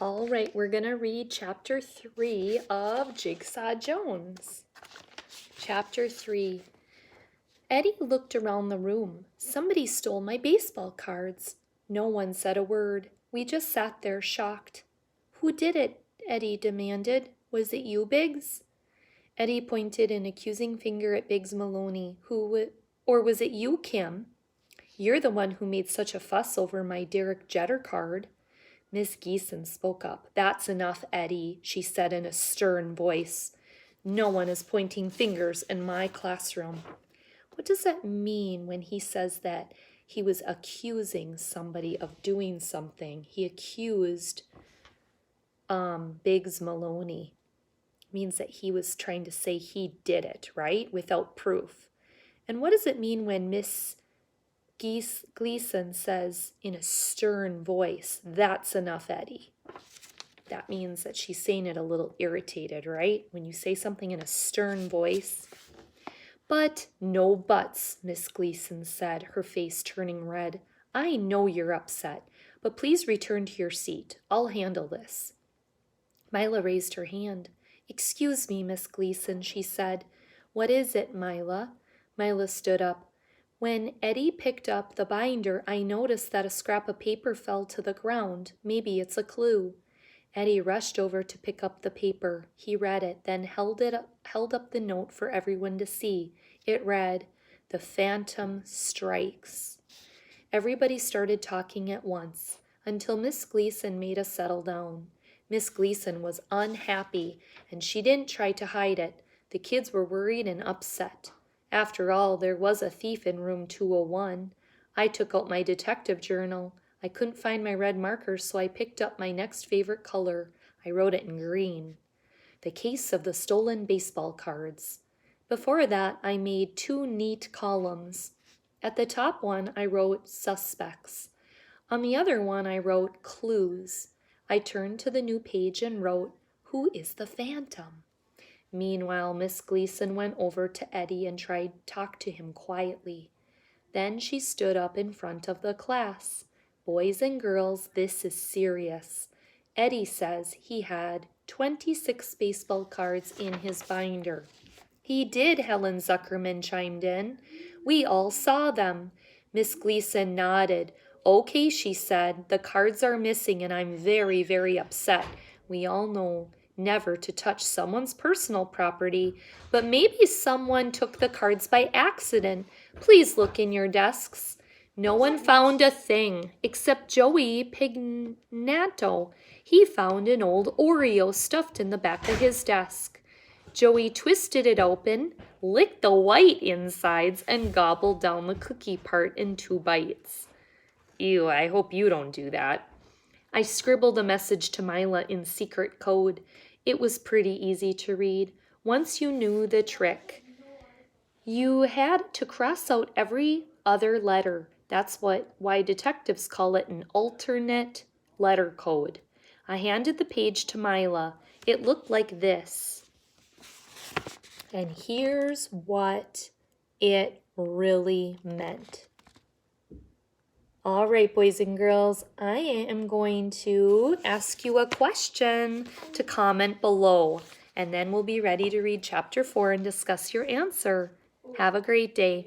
All right, we're going to read Chapter 3 of Jigsaw Jones. Chapter 3. Eddie looked around the room. Somebody stole my baseball cards. No one said a word. We just sat there shocked. Who did it? Eddie demanded. Was it you, Biggs? Eddie pointed an accusing finger at Biggs Maloney. Or was it you, Kim? You're the one who made such a fuss over my Derek Jeter card. Miss Geeson spoke up. That's enough, Eddie, she said in a stern voice. No one is pointing fingers in my classroom. What does that mean when he says that he was accusing somebody of doing something? He accused Biggs Maloney. It means that he was trying to say he did it, right? Without proof. And what does it mean when Miss Gleason says in a stern voice, that's enough, Eddie? That means that she's saying it a little irritated, right? When you say something in a stern voice. But no buts, Miss Gleason said, her face turning red. I know you're upset, but please return to your seat. I'll handle this. Mila raised her hand. Excuse me, Miss Gleason, she said. What is it, Mila? Mila stood up. When Eddie picked up the binder, I noticed that a scrap of paper fell to the ground. Maybe it's a clue. Eddie rushed over to pick up the paper. He read it, then held up the note for everyone to see. It read, "The Phantom Strikes." Everybody started talking at once, until Miss Gleason made us settle down. Miss Gleason was unhappy, and she didn't try to hide it. The kids were worried and upset. After all, there was a thief in room 201. I took out my detective journal. I couldn't find my red markers, so I picked up my next favorite color. I wrote it in green. The case of the stolen baseball cards. Before that, I made 2 neat columns. At the top one, I wrote suspects. On the other one, I wrote clues. I turned to the new page and wrote, who is the phantom? Meanwhile, Miss Gleason went over to Eddie and tried to talk to him quietly. Then she stood up in front of the class. Boys and girls, this is serious. Eddie says he had 26 baseball cards in his binder. He did, Helen Zuckerman chimed in. We all saw them. Miss Gleason nodded. Okay, she said, the cards are missing and I'm very, very upset. We all know never to touch someone's personal property, but maybe someone took the cards by accident. Please look in your desks. No one found a thing except Joey Pignato. He found an old Oreo stuffed in the back of his desk. Joey twisted it open, licked the white insides, and gobbled down the cookie part in 2 bites. Ew, I hope you don't do that. I scribbled a message to Mila in secret code. It was pretty easy to read. Once you knew the trick, you had to cross out every other letter. That's why detectives call it an alternate letter code. I handed the page to Mila. It looked like this. And here's what it really meant. All right, boys and girls, I am going to ask you a question to comment below, and then we'll be ready to read Chapter 4 and discuss your answer. Have a great day.